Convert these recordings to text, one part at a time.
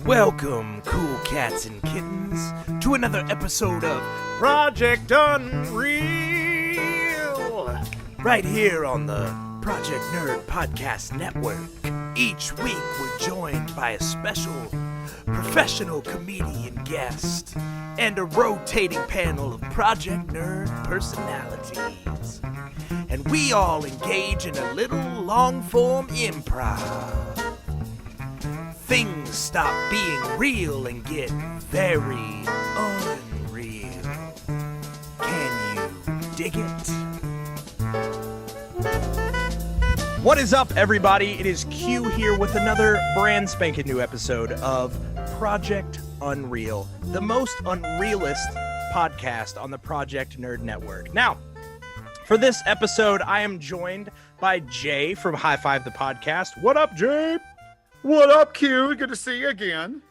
Welcome, cool cats and kittens, to another episode of Project Unreal, right here on the Project Nerd Podcast Network. Each week we're joined by a special professional comedian guest and a rotating panel of Project Nerd personalities. And we all engage in a little long-form improv. Things stop being real and get very unreal. Can you dig it? What is up, everybody? It is Q here with another brand spanking new episode of Project Unreal, the most unrealist podcast on the Project Nerd Network. Now, for this episode, I am joined by Jay from High Five the Podcast. What up, Jay? What up, Q? Good to see you again.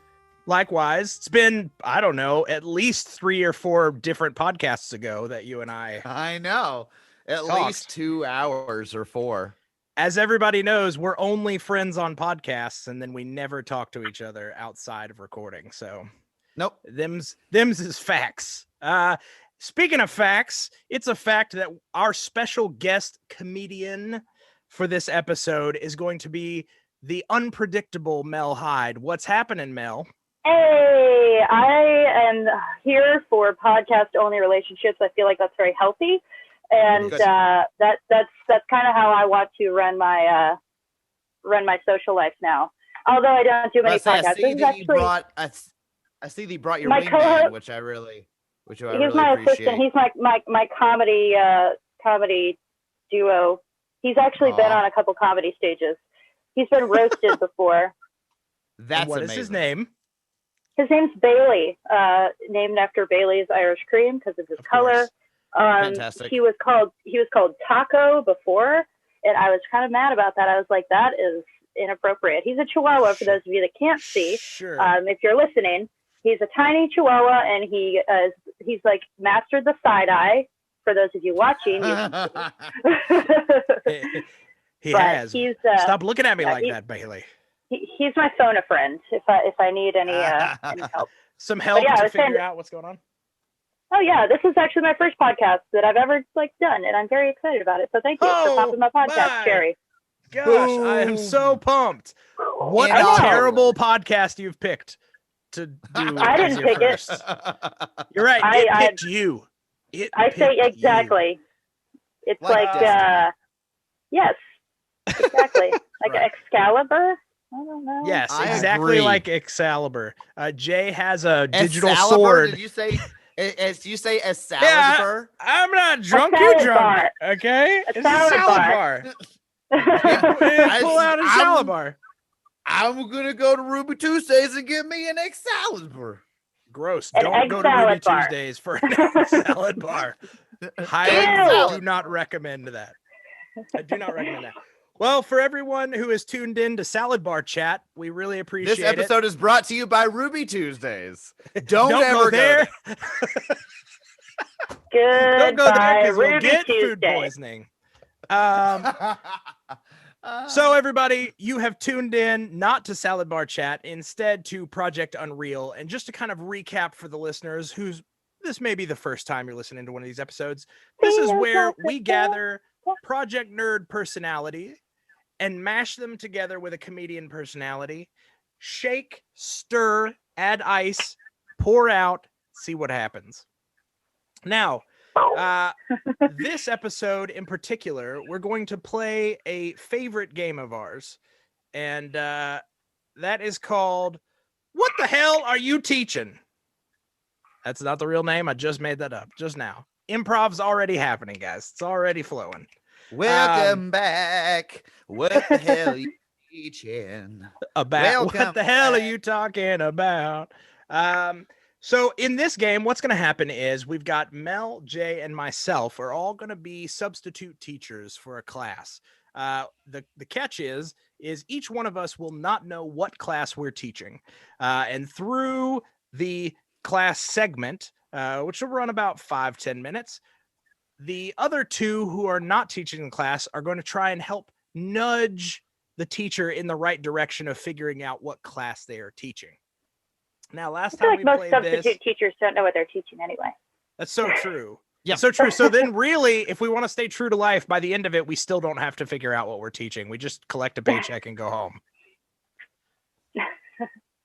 Likewise. It's been, I don't know, at least 3 or 4 different podcasts ago that you and I know. At talked. least 2 hours or 4. As everybody knows, we're only friends on podcasts, and then we never talk to each other outside of recording. So, nope. Them's is facts. Speaking of facts, it's a fact that our special guest comedian for this episode is going to be the unpredictable Mel Hyde. What's happening, Mel? Hey, I am here for podcast-only relationships. I feel like that's very healthy, and that's kind of how I want to run my social life now. Although I don't do many podcasts. I see that you brought your wingman, which I really appreciate. He's my assistant. He's my comedy duo. He's actually been on a couple comedy stages. He's been roasted before. That's what amazing. Is his name? His name's Bailey, named after Bailey's Irish Cream because of his color. Fantastic. He was called Taco before, and I was kind of mad about that. I was like, that is inappropriate. He's a Chihuahua, for those of you that can't see. Sure. If you're listening, he's a tiny Chihuahua, and he's like mastered the side eye. For those of you watching, He has. Stop looking at me like that, Bailey. He's my phone a friend if I need any help. Some help to figure out what's going on. Oh yeah, this is actually my first podcast that I've ever done, and I'm very excited about it. So thank you for popping my podcast, Jerry. Gosh, I am so pumped! What a terrible podcast you've picked to do. I didn't pick it. You're right. It picked you. I say exactly. You. It's yes. Exactly. Like Excalibur? I don't know. Yes, exactly like Excalibur. Jay has a digital sword. Did you say Excalibur? Yeah, I'm not drunk, you're drunk. Okay? It's a salad bar. Pull out a salad bar. I'm going to go to Ruby Tuesdays and get me an Excalibur. Gross. Don't go to Ruby Tuesdays for an salad bar. I do not recommend that. I do not recommend that. Well, for everyone who is tuned in to Salad Bar Chat, we really appreciate it. This episode is brought to you by Ruby Tuesdays. Don't ever go there. Don't go there because you'll get food poisoning. So everybody, you have tuned in not to Salad Bar Chat, instead to Project Unreal. And just to kind of recap for the listeners this may be the first time you're listening to one of these episodes. This is where we gather Project Nerd personality and mash them together with a comedian personality, shake, stir, add ice, pour out, see what happens. Now, this episode in particular, we're going to play a favorite game of ours, and that is called What the Hell Are You Teaching? That's not the real name. I just made that up just now. Improv's already happening, guys. It's already flowing. Welcome back. What the hell are you teaching? What the hell are you talking about? So in this game, what's going to happen is we've got Mel, Jay, and myself are all going to be substitute teachers for a class. The catch is each one of us will not know what class we're teaching. And through the class segment, which will run about 5-10 minutes, the other two who are not teaching in class are going to try and help nudge the teacher in the right direction of figuring out what class they are teaching. Now, last I feel time like we most played substitute this, teachers don't know what they're teaching anyway. that's so true. Yeah. So true. So then really, if we want to stay true to life, by the end of it, we still don't have to figure out what we're teaching. We just collect a paycheck and go home.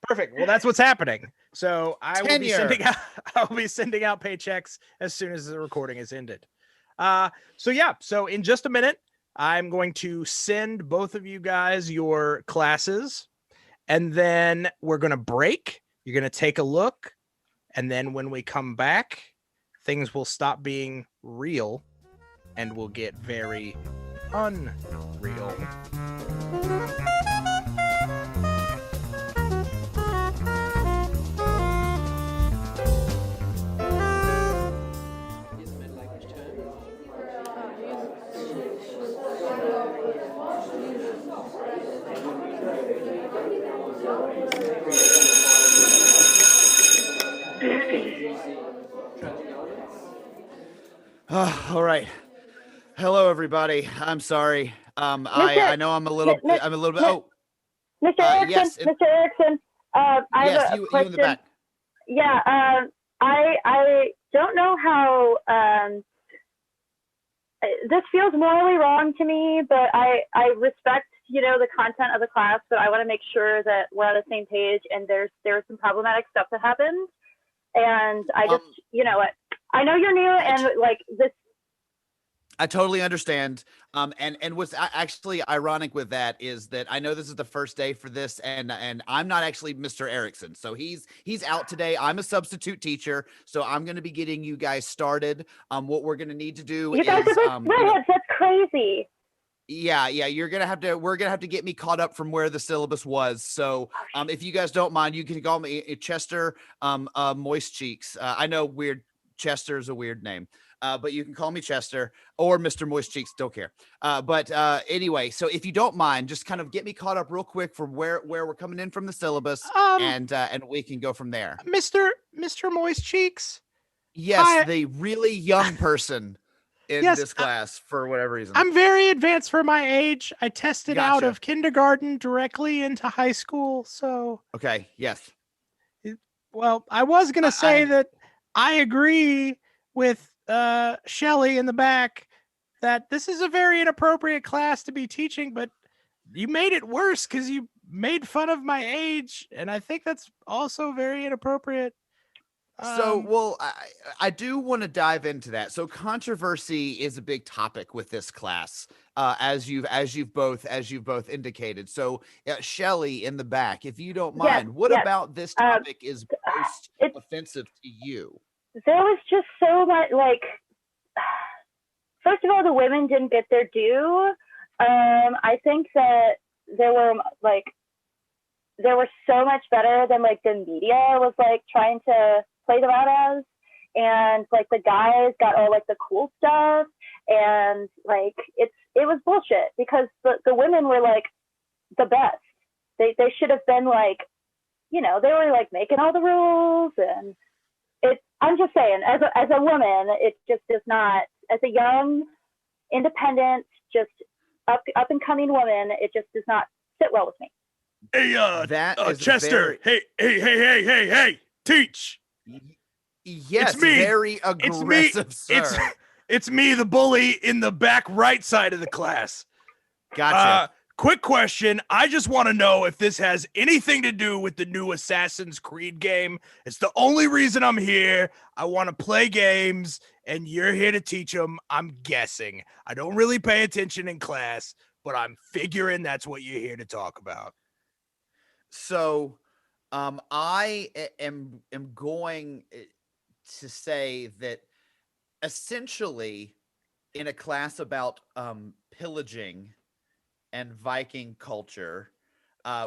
Perfect. Well, that's what's happening. So I'll be sending out paychecks as soon as the recording is ended. So in just a minute, I'm going to send both of you guys your classes, and then we're going to break. You're going to take a look, and then when we come back, things will stop being real and will get very unreal. All right. Hello, everybody. I'm sorry. I know I'm a little bit. Oh, Mr. Erickson, yes. Mr. Erickson, I yes, have a you question. in the back. Yeah, I don't know how this feels morally wrong to me, but I respect, the content of the class, but I want to make sure that we're on the same page, and there's some problematic stuff that happens, and I just, I know you're new, and like this. I totally understand. And what's actually ironic with that is that I know this is the first day for this, and I'm not actually Mr. Erickson. So he's out today. I'm a substitute teacher, so I'm going to be getting you guys started. What we're going to need to do you guys is are redheads. That's crazy. Yeah, we're gonna have to get me caught up from where the syllabus was. So if you guys don't mind, you can call me Chester Moist Cheeks. I know Chester is a weird name. But you can call me Chester or Mr. Moist Cheeks. Don't care. But anyway, so if you don't mind, just kind of get me caught up real quick from where we're coming in from the syllabus, and we can go from there. Mr. Moist Cheeks. Yes, the really young person in this class for whatever reason. I'm very advanced for my age. I tested out of kindergarten directly into high school. So okay, yes. Well, I was gonna say that I agree with Shelly in the back that this is a very inappropriate class to be teaching, but you made it worse because you made fun of my age, and I think that's also very inappropriate. I do want to dive into that. So controversy is a big topic with this class, as you've both indicated. So Shelly in the back, if you don't mind, what about this topic is most offensive to you? There was just so much, first of all, the women didn't get their due. I think that they were so much better than the media was trying to play them out as, and the guys got all the cool stuff, and it was bullshit because the women were the best. They should have been they were making all the rules, and I'm just saying, as a woman, it just does not, as a young, independent, just up and coming woman, it just does not sit well with me. Hey, Chester. Hey, teach. Yes, it's me. Very aggressive, sir. It's me, the bully in the back right side of the class. Gotcha. Quick question. I just want to know if this has anything to do with the new Assassin's Creed game. It's the only reason I'm here. I want to play games, and you're here to teach them. I'm guessing. I don't really pay attention in class, but I'm figuring that's what you're here to talk about. So, I am going to say that essentially in a class about pillaging and Viking culture,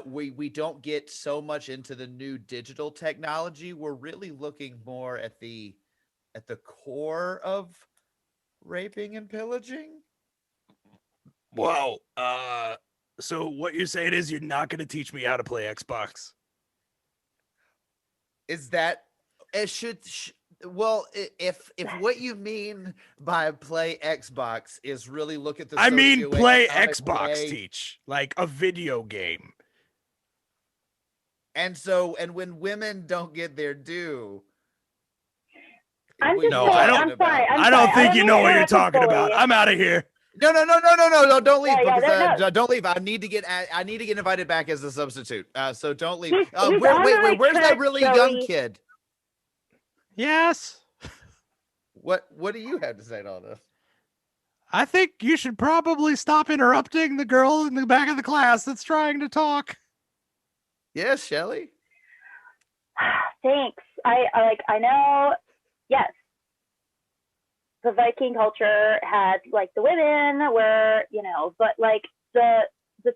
we don't get so much into the new digital technology. We're really looking more at the core of raping and pillaging. Wow. So what you're saying is you're not going to teach me how to play Xbox? Is that it should well, if what you mean by play Xbox is really look at the I mean play Xbox, teach like a video game. And when women don't get their due, I'm what just you saying, talking I'm sorry. about? I don't think I you don't know mean what to you're interrupt talking fully. about. I'm out of here. No, don't leave Don't leave. I need to get invited back as a substitute. So don't leave. He's Wait, on where's the that track, really young Joey. kid? Yes. What do you have to say to all this? I think you should probably stop interrupting the girl in the back of the class that's trying to talk. Yes, Shelly. Thanks. I know. Yes, the Viking culture had like the women were, but like the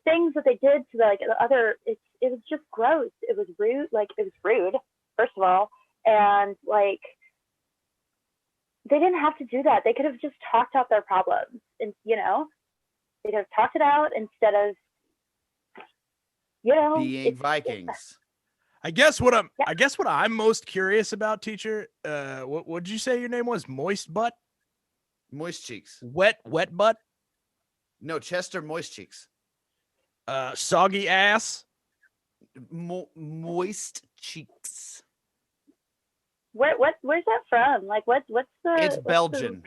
things that they did to the other, it was just gross. It was rude. It was rude, first of all, and like they didn't have to do that. They could have just talked out their problems, and they'd have talked it out instead of being Vikings. I guess what I'm most curious about, teacher. What did you say your name was? Moist butt? Moist cheeks. Wet butt? No, Chester Moist cheeks. Soggy ass? Moist cheeks. where's that from? Like what's the? It's Belgian.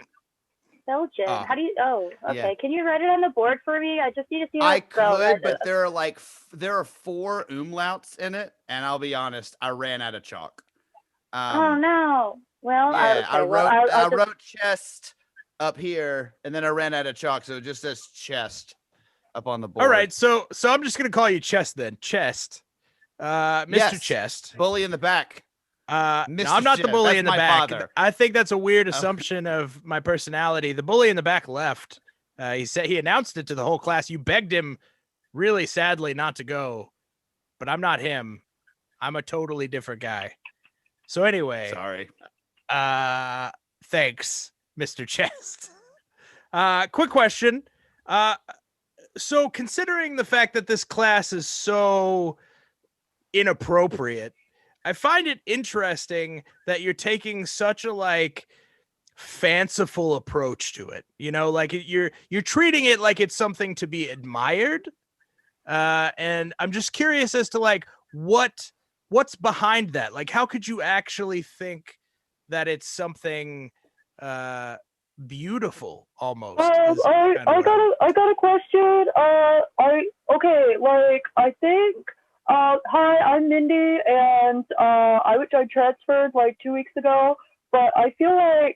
Belgian. How do you? Oh, okay. Yeah. Can you write it on the board for me? I just need to see. How I it's spelled. could, but there are 4 umlauts in it, and I'll be honest, I ran out of chalk. Oh no. Well, yeah, okay, I wrote chest up here, and then I ran out of chalk, so it just says chest up on the board. All right, so I'm just gonna call you Chest then. Chest. Mr. Yes. Chest. Bully in the back. No, I'm not the bully in the my back. father. I think that's a weird assumption of my personality. The bully in the back left. He said he announced it to the whole class. You begged him really sadly not to go, but I'm not him. I'm a totally different guy. So anyway, Sorry. Thanks, Mr. Chest. Quick question. So considering the fact that this class is so inappropriate, I find it interesting that you're taking such a fanciful approach to it. You're treating it like it's something to be admired. And I'm just curious as to what's behind that. Like, how could you actually think that it's something beautiful almost? I got a question. I think hi, I'm Mindy, and I transferred 2 weeks ago, but I feel like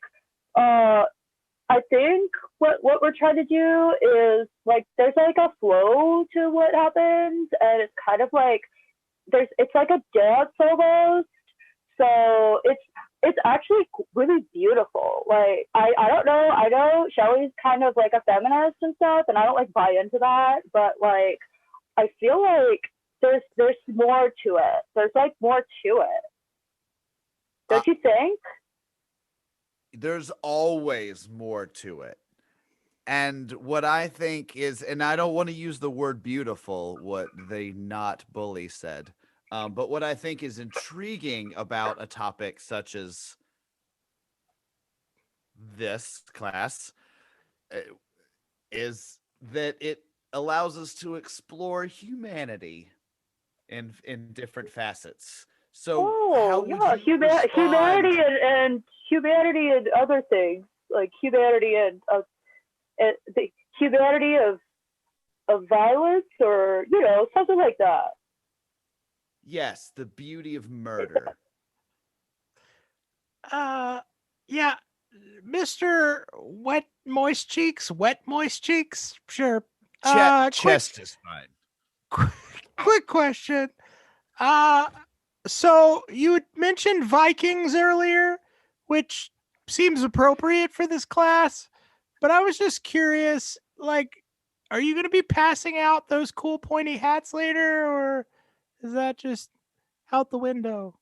I think what we're trying to do is there's a flow to what happens, and it's kind of it's like a dance almost. So it's actually really beautiful. I don't know. I know Shelly's kind of a feminist and stuff, and I don't buy into that, but I feel like there's more to it. There's more to it. Don't you think? There's always more to it. And what I think is, and I don't want to use the word beautiful, what the not bully said, but what I think is intriguing about a topic such as this class is that it allows us to explore humanity in different facets. So humanity and humanity and other things, humanity and the humanity of violence, or something like that. Yes, the beauty of murder. Yeah, Mr. Wet Moist Cheeks, sure. Chest is fine. Quick question. So you had mentioned Vikings earlier, which seems appropriate for this class, but I was just curious, are you going to be passing out those cool pointy hats later, or is that just out the window?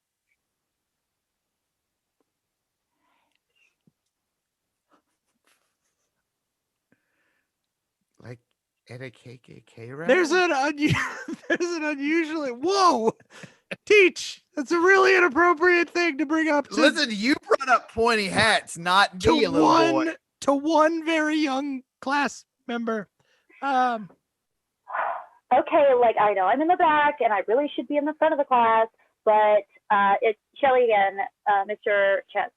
At a KKK rally? There's an unusually whoa. Teach. That's a really inappropriate thing to bring up. Listen, you brought up pointy hats, not me, little boy. To one very young class member. okay, like I know I'm in the back and I really should be in the front of the class, but it's Shelly again, Mr. Chest.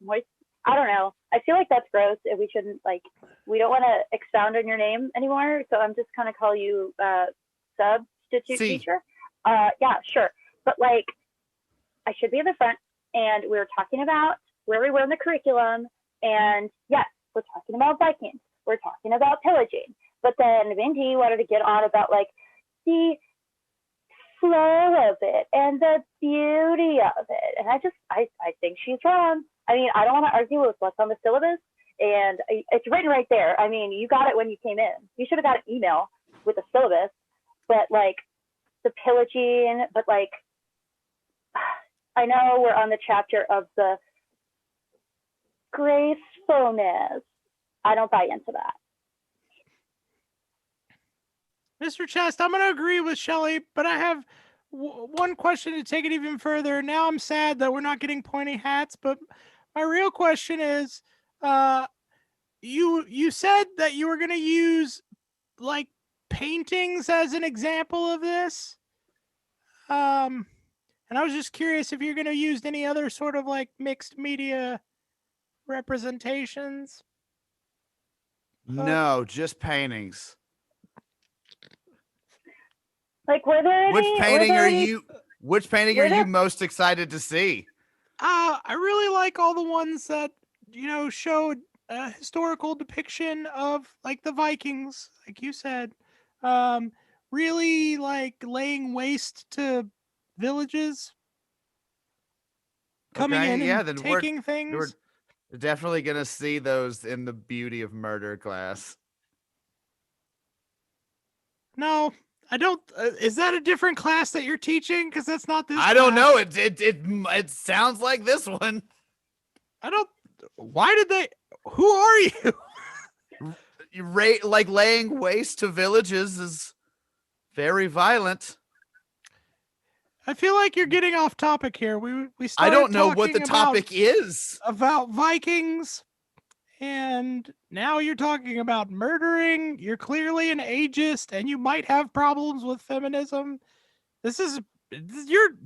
What? I don't know. I feel like that's gross, and we shouldn't we don't want to expound on your name anymore. So I'm just kind of call you substitute teacher. Yeah, sure. But like, I should be in the front, and we were talking about where we were in the curriculum, and yes, we're talking about Vikings. We're talking about pillaging. But then Mindy wanted to get on about like the flow of it and the beauty of it. And I think she's wrong. I mean, I don't want to argue with what's on the syllabus, and it's written right there. I mean, you got it when you came in. You should have got an email with the syllabus, but like the pillaging, but like, I know we're on the chapter of the gracefulness. I don't buy into that. Mr. Chest, I'm going to agree with Shelly, but I have one question to take it even further. Now I'm sad that we're not getting pointy hats, but my real question is, you said that you were going to use like paintings as an example of this. And I was just curious if you're going to use any other sort of like mixed media representations. No, just paintings. Like, were there any? Which painting are you most excited to see? I really like all the ones that showed a historical depiction of like the Vikings, like you said. Really like laying waste to villages, coming in and taking things. We're definitely gonna see those in the Beauty of Murder class. No, I don't. Is that a different class that you're teaching? Because that's not this. I don't know. It sounds like this one. I don't. Why did they? Who are you? Like laying waste to villages is very violent. I feel like you're getting off topic here. We I don't know what the topic is about Vikings, and now you're talking about murdering. You're clearly an ageist, and you might have problems with feminism. You're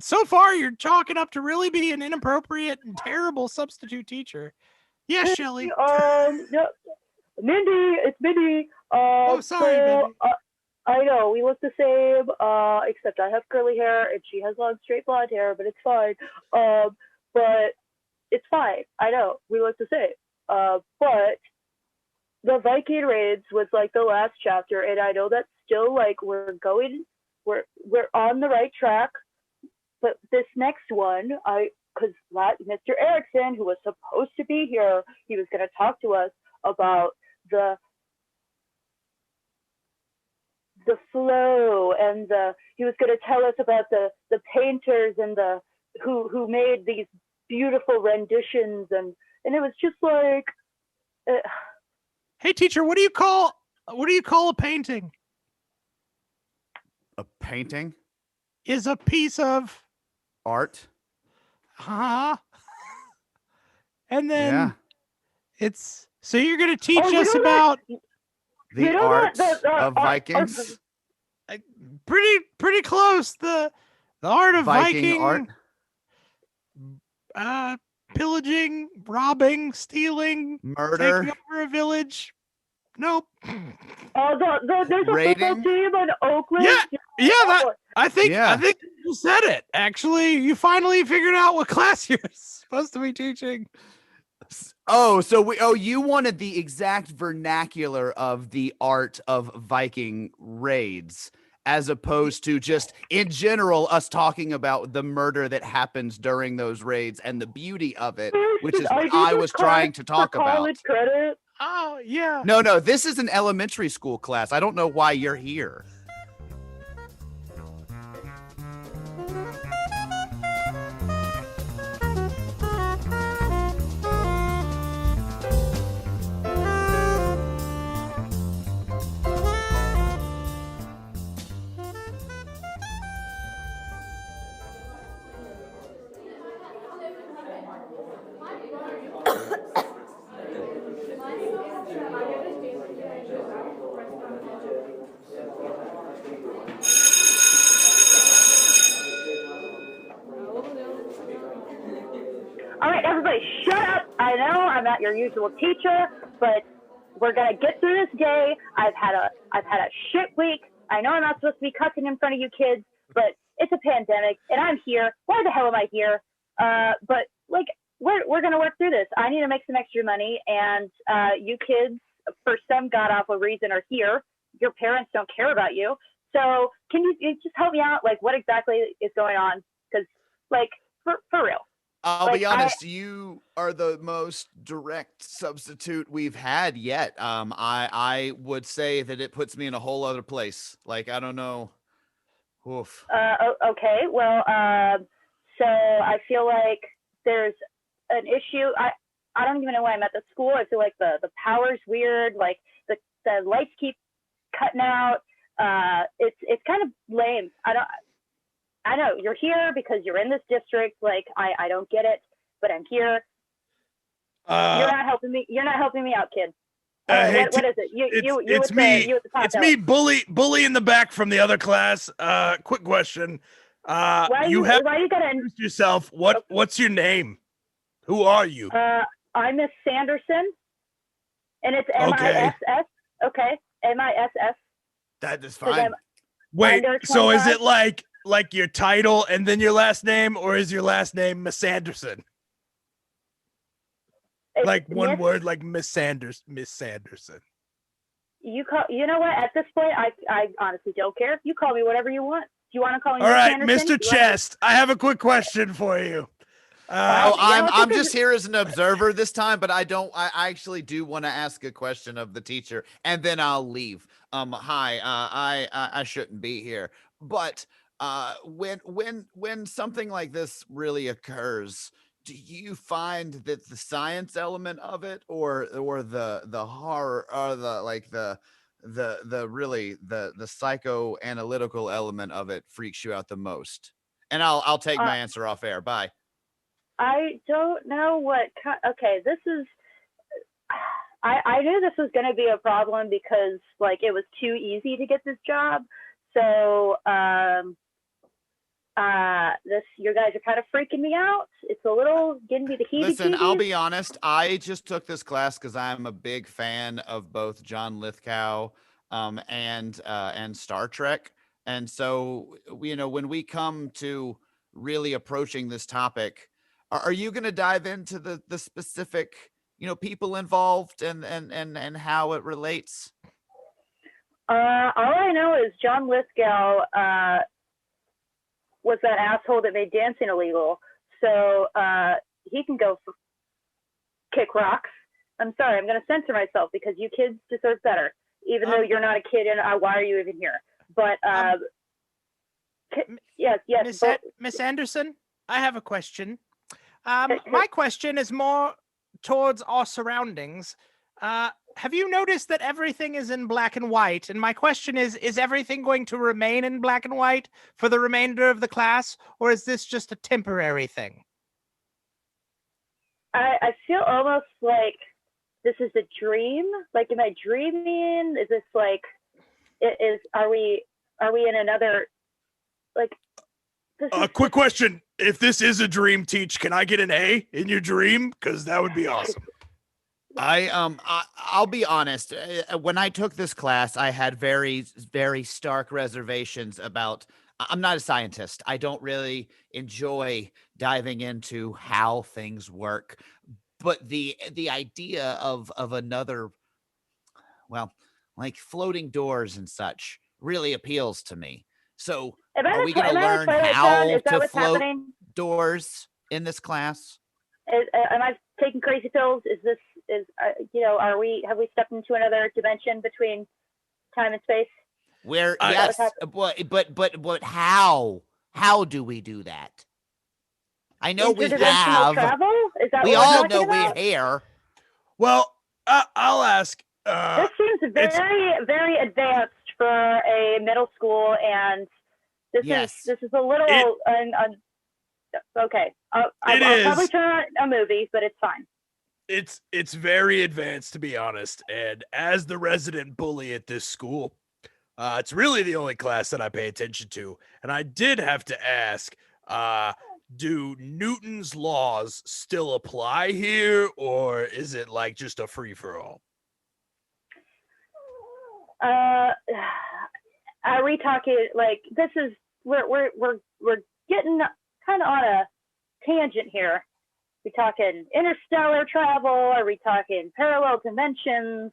chalking up to really be an inappropriate and terrible substitute teacher. Yes, Shelly. No, Mindy, it's Mindy. Oh, sorry, Mindy. I know, we look the same, except I have curly hair and she has long, straight blonde hair, but it's fine. But it's fine. I know, we look the same. But the Viking raids was like the last chapter, and I know that still like we're on the right track. But this next one, because Mr. Erickson, who was supposed to be here, he was going to talk to us about the flow, and he was going to tell us about the painters and who made these beautiful renditions, and it was just like hey teacher, what do you call a painting? A painting is a piece of art. And then it's so you're going to teach us about the art of Vikings. Pretty close. The art of Viking art. Pillaging, robbing, stealing, murder, taking over a village. Nope. There's a football team in Oakland. I think you said it. Actually, you finally figured out what class you're supposed to be teaching. You wanted the exact vernacular of the art of Viking raids, as opposed to just in general us talking about the murder that happens during those raids and the beauty of it, which is what I was trying to talk about. Credit. Oh, yeah. No, this is an elementary school class. I don't know why you're here. All right, everybody, shut up. I know I'm not your usual teacher, but we're gonna get through this day. I've had a shit week. I know I'm not supposed to be cussing in front of you kids, but it's a pandemic, and I'm here. Why the hell am I here? But like, we're gonna work through this. I need to make some extra money, and you kids, for some god awful reason, are here. Your parents don't care about you. So can you just help me out? Like, what exactly is going on? Because, like, for real. I'll Like, be honest, you are the most direct substitute we've had yet. I would say that it puts me in a whole other place. Like, I don't know. Oof. Okay. Well, so I feel like there's an issue. I don't even know why I'm at the school. I feel like the power's weird. Like the lights keep cutting out. It's kind of lame. I know you're here because you're in this district. Like, I don't get it, but I'm here. You're not helping me. You're not helping me out, kid. What is it? It's me. It's me, bully in the back from the other class. Quick question. Why you gotta introduce yourself? What's your name? Who are you? I'm Miss Sanderson, and it's M-I-S-S. Okay, M-I-S-S. That is fine. Wait, so is it like your title and then your last name, or is your last name Miss Sanderson? Like one word, like Miss Sanderson. You know what? At this point, I honestly don't care. You call me whatever you want. Do you want to call me? All right, Sanderson? Mr. Chest. I have a quick question for you. I'm just here as an observer this time, but I actually do want to ask a question of the teacher, and then I'll leave. Hi, I shouldn't be here, but when something like this really occurs, do you find that the science element of it, or the horror, or the psychoanalytical element of it freaks you out the most? And I'll take my answer off air. Bye. I don't know what. Okay, this is. I knew this was going to be a problem because like it was too easy to get this job. So you guys are kind of freaking me out. It's a little getting me the heat. Listen, I'll be honest. I just took this class because I'm a big fan of both John Lithgow and Star Trek. And so, when we come to really approaching this topic, are you going to dive into the specific, people involved and how it relates? All I know is John Lithgow was that asshole that made dancing illegal. So he can go kick rocks. I'm sorry, I'm going to censor myself because you kids deserve better, even though you're not a kid and why are you even here? But yes. Miss Anderson, I have a question. My question is more towards our surroundings. Have you noticed that everything is in black and white? And my question is everything going to remain in black and white for the remainder of the class, or is this just a temporary thing? I feel almost like this is a dream. Like, am I dreaming? Is this like, are we in another, like, quick question. If this is a dream, Teach, can I get an A in your dream? Because that would be awesome. I'll be honest. When I took this class, I had very, very stark reservations about. I'm not a scientist. I don't really enjoy diving into how things work, but the idea of another, well, like floating doors and such, really appeals to me. So, are we going to learn how to float doors in this class? Am I taking crazy pills? Have we stepped into another dimension between time and space? Yes, but how do we do that? I know we have travel. Is that we all know we're here. Well, I'll ask. This seems very, very advanced for a middle school, and this is a little. Okay, I'll probably turn on a movie, but it's fine. It's very advanced, to be honest. And as the resident bully at this school, It's really the only class that I pay attention to. And I did have to ask, do Newton's laws still apply here, or is it like just a free-for-all? Are we talking like this is we're getting kind of on a tangent here? We talking interstellar travel? Are we talking parallel dimensions?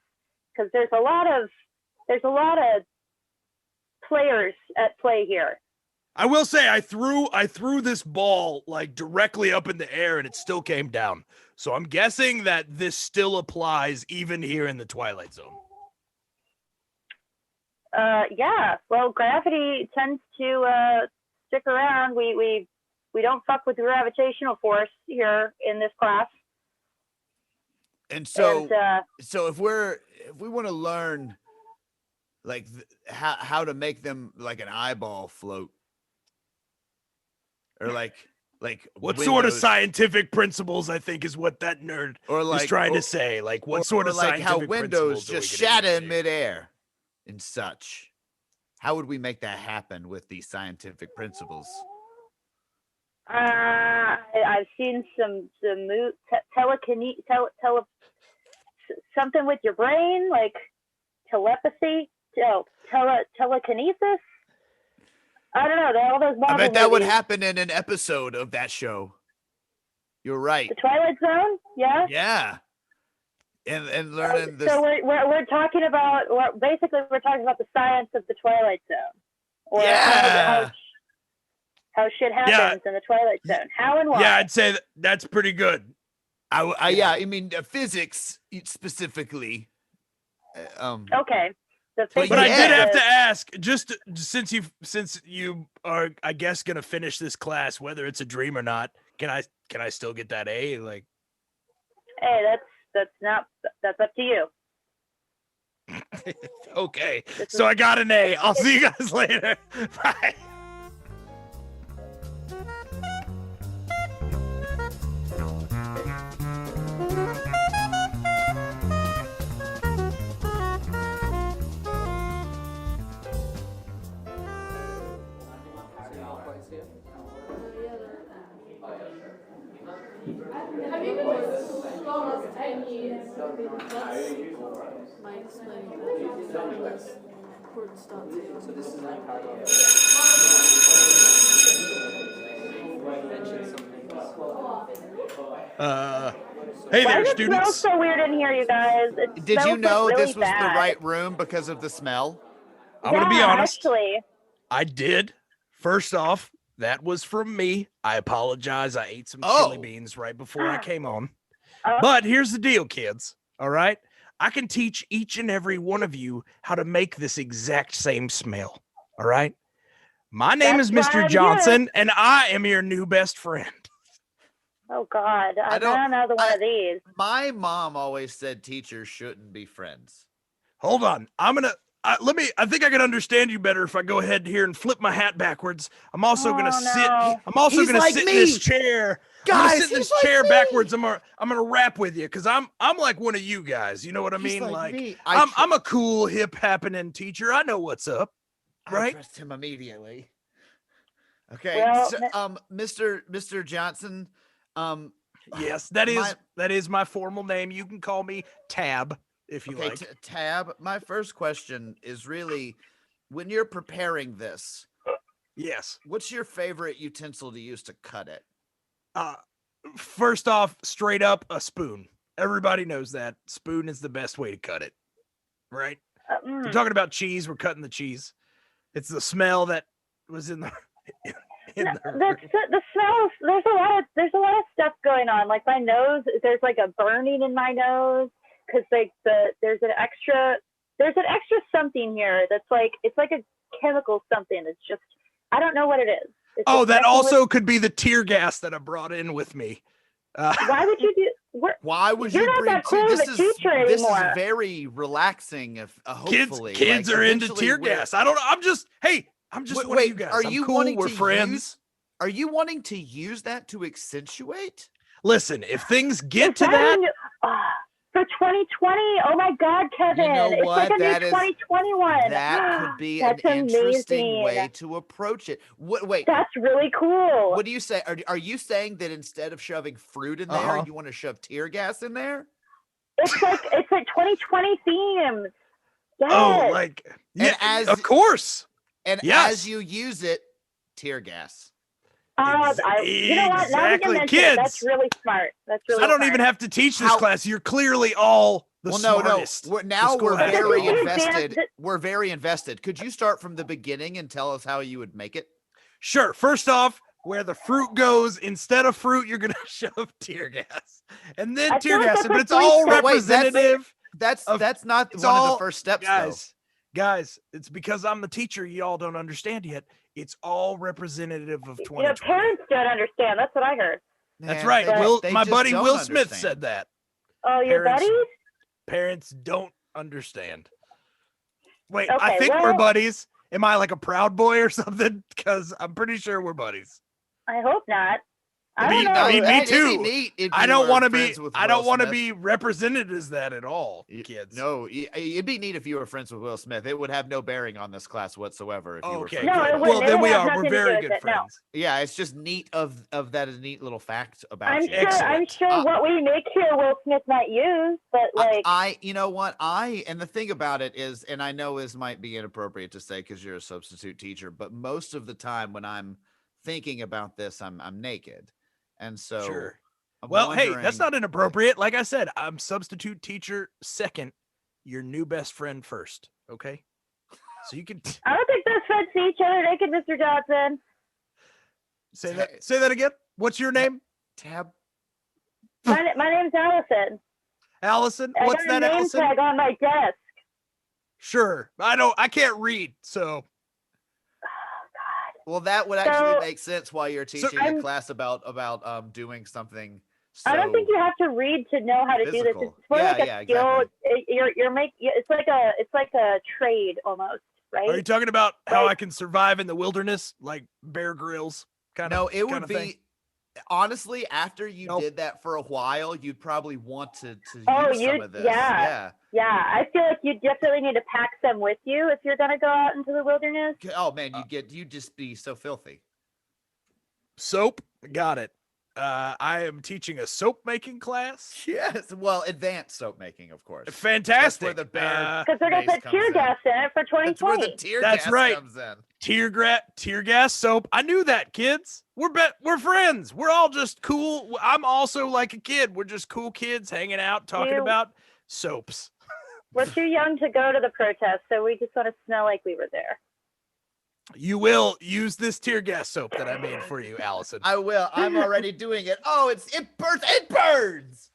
Because there's a lot of players at play here. I will say I threw this ball like directly up in the air and it still came down. So I'm guessing that this still applies even here in the Twilight Zone. Yeah. Well, gravity tends to stick around. We don't fuck with the gravitational force here in this class. And so, so if we want to learn like how to make them like an eyeball float, or like what sort of scientific principles, I think, is what that nerd is trying to say. Like what sort of like scientific how windows principles just shatter in midair and such. How would we make that happen with these scientific principles? I've seen some something with your brain, like telepathy, telekinesis. I don't know. All those I bet that would happen in an episode of that show. You're right. The Twilight Zone, yeah. Yeah. And learning this. So we're talking about basically we're talking about the science of the Twilight Zone, or how shit happens in the Twilight Zone. How and why? Yeah, I'd say that's pretty good. I mean physics specifically. Okay. But I did have to ask, just since you are, I guess, gonna finish this class, whether it's a dream or not, can I still get that A? Like, hey, that's up to you. Okay, so I got an A. I'll see you guys later. Bye. Have you been with almost 10 years? That's my explaining that was important stuff. So this is like hey there, Why students. It smells so weird in here, you guys. Did you know really this was bad. the right room because of the smell? I'm gonna be honest. Actually, I did. First off, that was from me. I apologize. I ate some chili beans right before I came on. But here's the deal, kids. All right. I can teach each and every one of you how to make this exact same smell. All right. My name is Mr. Johnson, and I am your new best friend. Oh God, I don't know another one of these. My mom always said teachers shouldn't be friends. Hold on. I think I can understand you better if I go ahead here and flip my hat backwards. I'm also going to sit. I'm also going to sit in this chair. Guys, sit in this chair backwards. I'm going to rap with you because I'm like one of you guys. You know what I mean? Like I'm a cool, hip happening teacher. I know what's up. Right? I trust him immediately. Okay. Well, so, Mr. Johnson. Yes, that is my formal name. You can call me Tab. If you like. Tab, my first question is really, when you're preparing this, yes, what's your favorite utensil to use to cut it? First off, straight up, a spoon. Everybody knows that. Spoon is the best way to cut it, right? We're talking about cheese. We're cutting the cheese. It's the smell that was in the... The smells. There's a lot of stuff going on. Like my nose, there's like a burning in my nose. Because like there's an extra something here that's like it's like a chemical something. It's just I don't know what it is. It's that also could be the tear gas that I brought in with me. Why would you do? Why would you're you not bring? That cool This is anymore. very relaxing. Hopefully, kids are into tear gas. I don't know. I'm just one of you guys. Are you cool. wanting We're to friends? Are you wanting to use that to accentuate? Listen, if things get to that. For 2020. Oh my God, Kevin. You know it's what? like a That new is- 2021. That could be That's an interesting amazing. way to approach it. Wait, That's really cool. what do you say? Are you saying that instead of shoving fruit in there, you want to shove tear gas in there? It's like 2020 themes. Yes. Oh, like yeah, of course. And Yes. as you use it, tear gas. You know what? Now that you Exactly, mention it, kids. that's really smart. That's really I don't smart. even have to teach this class. You're clearly all the smartest. We're has very going on. invested. We're very invested. Could you start from the beginning and tell us how you would make it? Sure. First off, where the fruit goes, instead of fruit, you're gonna shove tear gas, and then I tear feel like gas. that's But a it's all three-step- Wait, that's- representative. That's not it's one of all- the first steps, though. Guys, it's because I'm the teacher. Y'all don't understand yet. It's all representative of 2020. You know, parents don't understand. That's what I heard. That's Man, right. they My just buddy don't Will Smith understand. said that. Oh, your Parents- buddies? Parents don't understand. Wait, Okay, I think we're well- buddies. Am I like a proud boy or something? Because I'm pretty sure we're buddies. I hope not. I Me- don't know. I mean, me It'd be too. neat if I you don't were want to be. friends with I don't Will want to Smith. be represented as that at all, kids. No, it'd be neat if you were friends with Will Smith. It would have no bearing on this class whatsoever. If you were Okay. friends No, with it him. wouldn't. Well, then we have are. nothing We're to do very with good it, no. friends. Yeah, it's just neat of that a neat little fact about I'm you. sure. I'm Excellent. sure what we make here, Will Smith might use, but like, You know what? And the thing about it is, and I know this might be inappropriate to say because you're a substitute teacher, but most of the time when I'm thinking about this, I'm naked, and so Sure. I'm Well, hey, that's wondering- not inappropriate. Like I said, I'm substitute teacher second, your new best friend first. Okay, so you can I don't think best friends see each other naked, Mr. Johnson. say that. Say that again. What's your name? tab. My name's Allison. Allison. I What's got a that, name Allison? tag on my desk. Sure. I can't read, so Well, that would actually So- make sense while you're So teaching a I'm- class about doing something. So, I don't think you have to read to know how to do this. physical. It's more Yeah, like a yeah, skill. exactly. It's like a trade almost, right? are you talking about how Right. I can survive in the wilderness, like Bear Grylls kind of? No, it would thing? be honestly after you Nope. did that for a while, you'd probably want to Oh, use some of this. yeah. Yeah, I feel like you definitely need to pack some with you if you're gonna go out into the wilderness. Oh man, you'd just be so filthy. Soap. Got it. I am teaching a soap making class. Yes, well, advanced soap making, of course. Fantastic. That's where the bear Because they're gonna base put tear comes in. gas in it for That's where 2020. the tear That's gas right. comes in. Tear gas soap. I knew that, kids. We're friends. We're all just cool. I'm also like a kid. We're just cool kids hanging out, talking You- about soaps. We're too young to go to the protest, so we just want to smell like we were there. You will use this tear gas soap that I made for you, Allison. I will. I'm already doing it. Oh, it burns. It burns.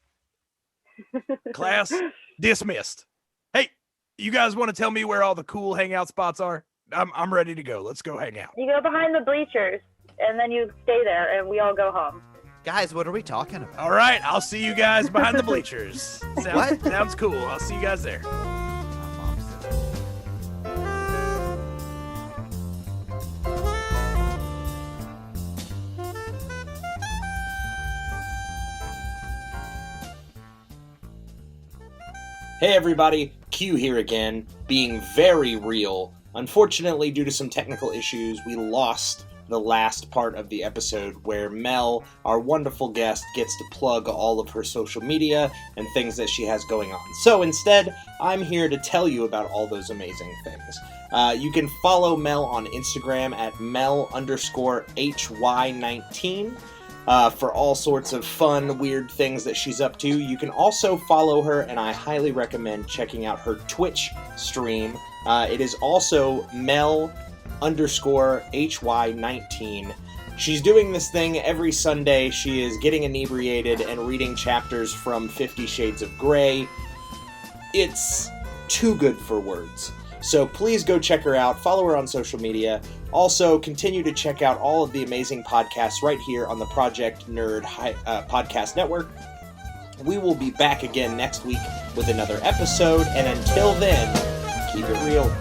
Class dismissed. Hey, you guys want to tell me where all the cool hangout spots are? I'm ready to go. Let's go hang out. You go behind the bleachers, and then you stay there, and we all go home. Guys, what are we talking about? All right, I'll see you guys behind the bleachers. Sounds cool. I'll see you guys there. Hey everybody, Q here again, being very real. Unfortunately, due to some technical issues, we lost the last part of the episode where Mel, our wonderful guest, gets to plug all of her social media and things that she has going on. So instead, I'm here to tell you about all those amazing things. You can follow Mel on Instagram at Mel_HY19. For all sorts of fun, weird things that she's up to. You can also follow her, and I highly recommend checking out her Twitch stream. It is also Mel_HY19. She's doing this thing every Sunday. She is getting inebriated and reading chapters from 50 Shades of Grey. It's too good for words. So please go check her out, follow her on social media. Also, continue to check out all of the amazing podcasts right here on the Project-Nerd podcast network. We will be back again next week with another episode, and until then, keep it real.